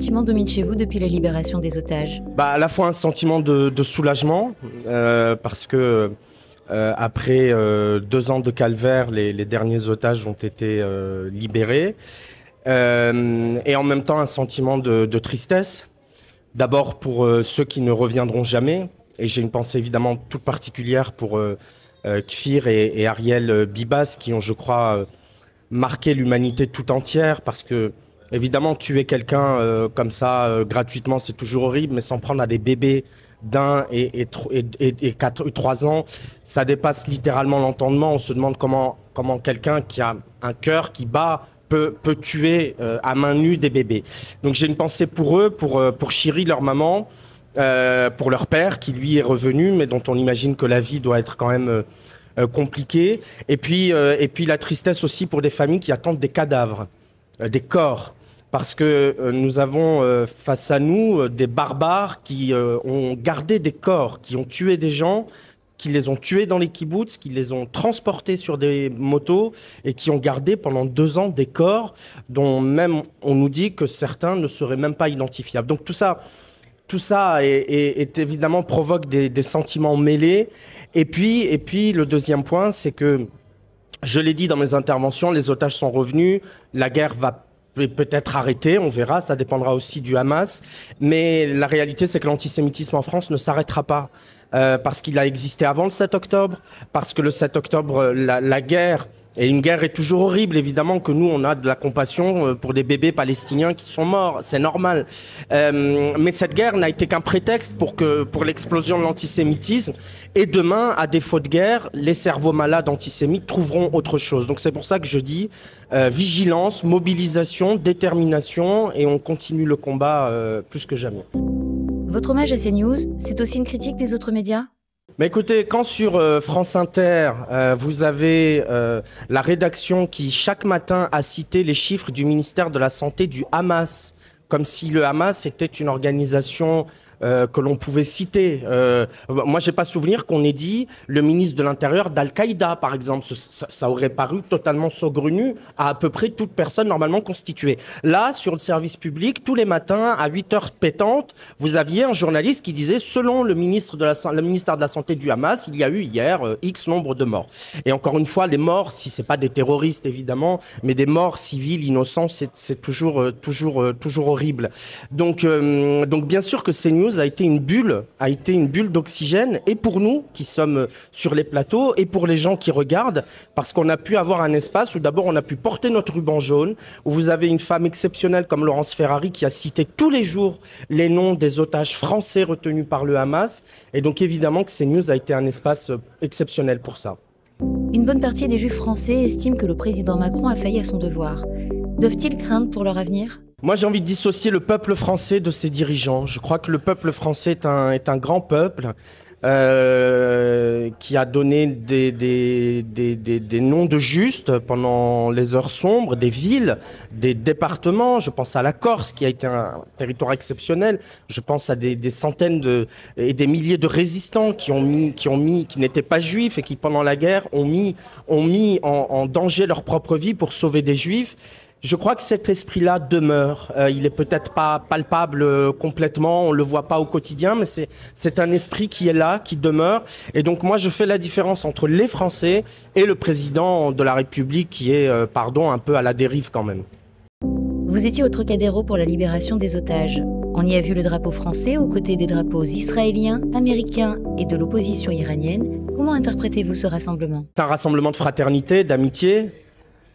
sentiment domine chez vous depuis la libération des otages? À la fois un sentiment de soulagement, parce que après 2 ans de calvaire, les derniers otages ont été libérés. Et en même temps un sentiment de tristesse. D'abord pour ceux qui ne reviendront jamais. Et j'ai une pensée évidemment toute particulière pour Kfir et Ariel Bibas qui ont, je crois, marqué l'humanité tout entière. Parce que, évidemment, tuer quelqu'un comme ça gratuitement, c'est toujours horrible. Mais s'en prendre à des bébés d'1 et 3 ans, ça dépasse littéralement l'entendement. On se demande comment quelqu'un qui a un cœur qui bat peut tuer à main nue des bébés. Donc j'ai une pensée pour eux, pour Chiri, leur maman, pour leur père qui lui est revenu, mais dont on imagine que la vie doit être quand même compliquée. Et puis la tristesse aussi pour des familles qui attendent des cadavres, des corps. Parce que nous avons face à nous des barbares qui ont gardé des corps, qui ont tué des gens, qui les ont tués dans les kibboutz, qui les ont transportés sur des motos et qui ont gardé pendant 2 ans des corps dont même on nous dit que certains ne seraient même pas identifiables. Donc tout ça est évidemment provoque des sentiments mêlés. Et puis le deuxième point, c'est que, je l'ai dit dans mes interventions, les otages sont revenus, la guerre va peut-être arrêter, on verra, ça dépendra aussi du Hamas. Mais la réalité, c'est que l'antisémitisme en France ne s'arrêtera pas. Parce qu'il a existé avant le 7 octobre, parce que le 7 octobre, la guerre, et une guerre est toujours horrible, évidemment que nous, on a de la compassion pour des bébés palestiniens qui sont morts, c'est normal. Mais cette guerre n'a été qu'un prétexte pour l'explosion de l'antisémitisme. Et demain, à défaut de guerre, les cerveaux malades antisémites trouveront autre chose. Donc c'est pour ça que je dis vigilance, mobilisation, détermination, et on continue le combat plus que jamais. Votre hommage à CNews, c'est aussi une critique des autres médias? Mais écoutez, quand sur France Inter, vous avez la rédaction qui chaque matin a cité les chiffres du ministère de la Santé du Hamas, comme si le Hamas était une organisation que l'on pouvait citer. Moi, j'ai pas souvenir qu'on ait dit le ministre de l'Intérieur d'Al-Qaïda, par exemple. Ça aurait paru totalement saugrenu à peu près toute personne normalement constituée. Là, sur le service public, tous les matins, à 8h pétantes, vous aviez un journaliste qui disait, selon le ministère de la Santé du Hamas, il y a eu hier X nombre de morts. Et encore une fois, les morts, si c'est pas des terroristes, évidemment, mais des morts civils, innocents, c'est toujours horrible. Donc bien sûr que CNews a été une bulle d'oxygène, et pour nous qui sommes sur les plateaux et pour les gens qui regardent, parce qu'on a pu avoir un espace où d'abord on a pu porter notre ruban jaune, où vous avez une femme exceptionnelle comme Laurence Ferrari qui a cité tous les jours les noms des otages français retenus par le Hamas, et donc évidemment que CNews a été un espace exceptionnel pour ça. Une bonne partie des Juifs français estiment que le président Macron a failli à son devoir. Doivent-ils craindre pour leur avenir ? Moi, j'ai envie de dissocier le peuple français de ses dirigeants. Je crois que le peuple français est un grand peuple qui a donné des noms de justes pendant les heures sombres, des villes, des départements. Je pense à la Corse, qui a été un territoire exceptionnel. Je pense à des centaines et des milliers de résistants qui n'étaient pas juifs et qui, pendant la guerre, ont mis en danger leur propre vie pour sauver des juifs. Je crois que cet esprit-là demeure. Il est peut-être pas palpable complètement, on le voit pas au quotidien, mais c'est un esprit qui est là, qui demeure. Et donc moi, je fais la différence entre les Français et le président de la République qui est, un peu à la dérive quand même. Vous étiez au Trocadéro pour la libération des otages. On y a vu le drapeau français aux côtés des drapeaux israéliens, américains et de l'opposition iranienne. Comment interprétez-vous ce rassemblement ? C'est un rassemblement de fraternité, d'amitié.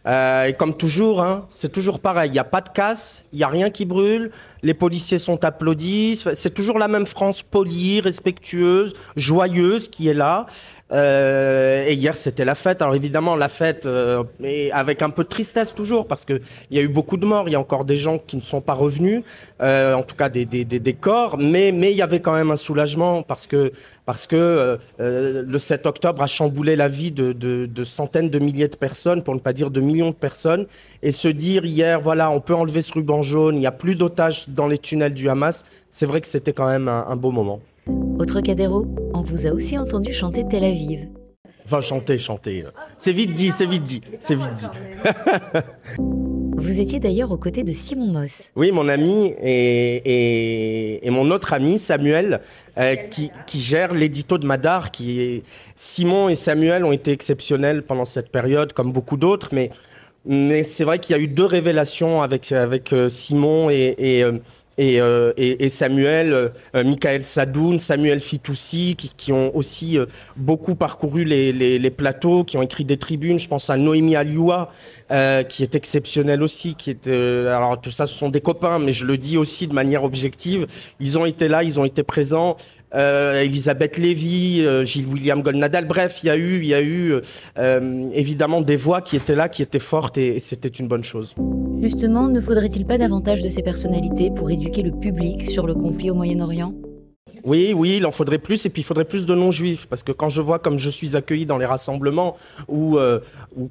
Et comme toujours, c'est toujours pareil. Il n'y a pas de casse, il n'y a rien qui brûle. Les policiers sont applaudis. C'est toujours la même France polie, respectueuse, joyeuse qui est là. Et hier, c'était la fête. Alors évidemment, la fête, mais avec un peu de tristesse toujours, parce qu'il y a eu beaucoup de morts. Il y a encore des gens qui ne sont pas revenus, en tout cas des corps. Mais il y avait quand même un soulagement, parce que le 7 octobre a chamboulé la vie de centaines de milliers de personnes, pour ne pas dire de millions de personnes. Et se dire hier, voilà, on peut enlever ce ruban jaune, il n'y a plus d'otages dans les tunnels du Hamas, c'est vrai que c'était quand même un beau moment. Au Trocadéro, on vous a aussi entendu chanter Tel Aviv. Enfin, chanter. C'est vite dit. Vous étiez d'ailleurs aux côtés de Simon Moss. Oui, mon ami et mon autre ami Samuel, qui gère l'édito de Madar. Simon et Samuel ont été exceptionnels pendant cette période, comme beaucoup d'autres, mais c'est vrai qu'il y a eu 2 révélations avec Simon et Samuel, Michael Sadoun, Samuel Fitoussi, qui ont aussi beaucoup parcouru les plateaux, qui ont écrit des tribunes. Je pense à Noémie Alioua, qui est exceptionnelle aussi, alors tout ça, ce sont des copains, mais je le dis aussi de manière objective. Ils ont été là, ils ont été présents. Elisabeth Lévy, Gilles William Golnadal, bref, il y a eu évidemment des voix qui étaient là, qui étaient fortes, et c'était une bonne chose. Justement, ne faudrait-il pas davantage de ces personnalités pour éduquer le public sur le conflit au Moyen-Orient ? Oui, il en faudrait plus, et puis il faudrait plus de non-juifs, parce que quand je vois comme je suis accueilli dans les rassemblements, où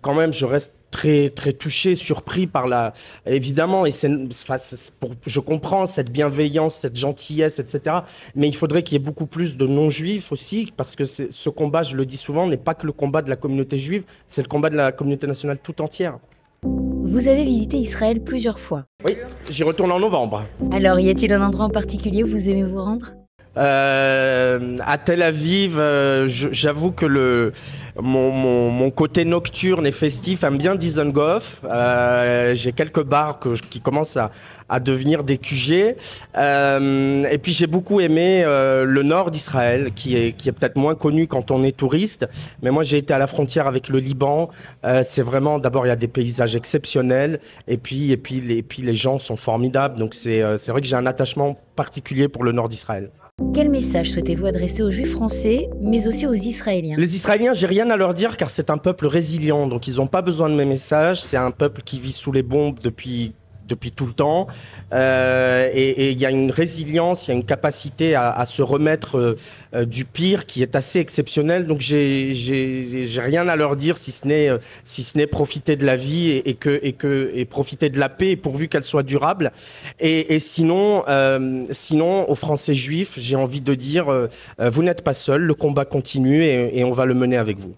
quand même je reste très touché, surpris par évidemment, et je comprends cette bienveillance, cette gentillesse, etc. Mais il faudrait qu'il y ait beaucoup plus de non-juifs aussi, parce que ce combat, je le dis souvent, n'est pas que le combat de la communauté juive, c'est le combat de la communauté nationale tout entière. Vous avez visité Israël plusieurs fois. Oui, j'y retourne en novembre. Alors, y a-t-il un endroit en particulier où vous aimez vous rendre ? À Tel Aviv, j'avoue que mon côté nocturne et festif aime bien Dizengoff. J'ai quelques bars qui commencent à devenir des QG. Et puis j'ai beaucoup aimé le nord d'Israël, qui est peut-être moins connu quand on est touriste. Mais moi j'ai été à la frontière avec le Liban. C'est vraiment, d'abord il y a des paysages exceptionnels, et puis les gens sont formidables. Donc c'est vrai que j'ai un attachement particulier pour le nord d'Israël. Quel message souhaitez-vous adresser aux Juifs français, mais aussi aux Israéliens ? Les Israéliens, j'ai rien à leur dire, car c'est un peuple résilient, donc ils n'ont pas besoin de mes messages. C'est un peuple qui vit sous les bombes depuis tout le temps, et il y a une résilience, il y a une capacité à se remettre du pire qui est assez exceptionnelle. Donc j'ai rien à leur dire, si ce n'est profiter de la vie et profiter de la paix, pourvu qu'elle soit durable. Et sinon aux Français juifs, j'ai envie de dire vous n'êtes pas seuls, le combat continue, et on va le mener avec vous.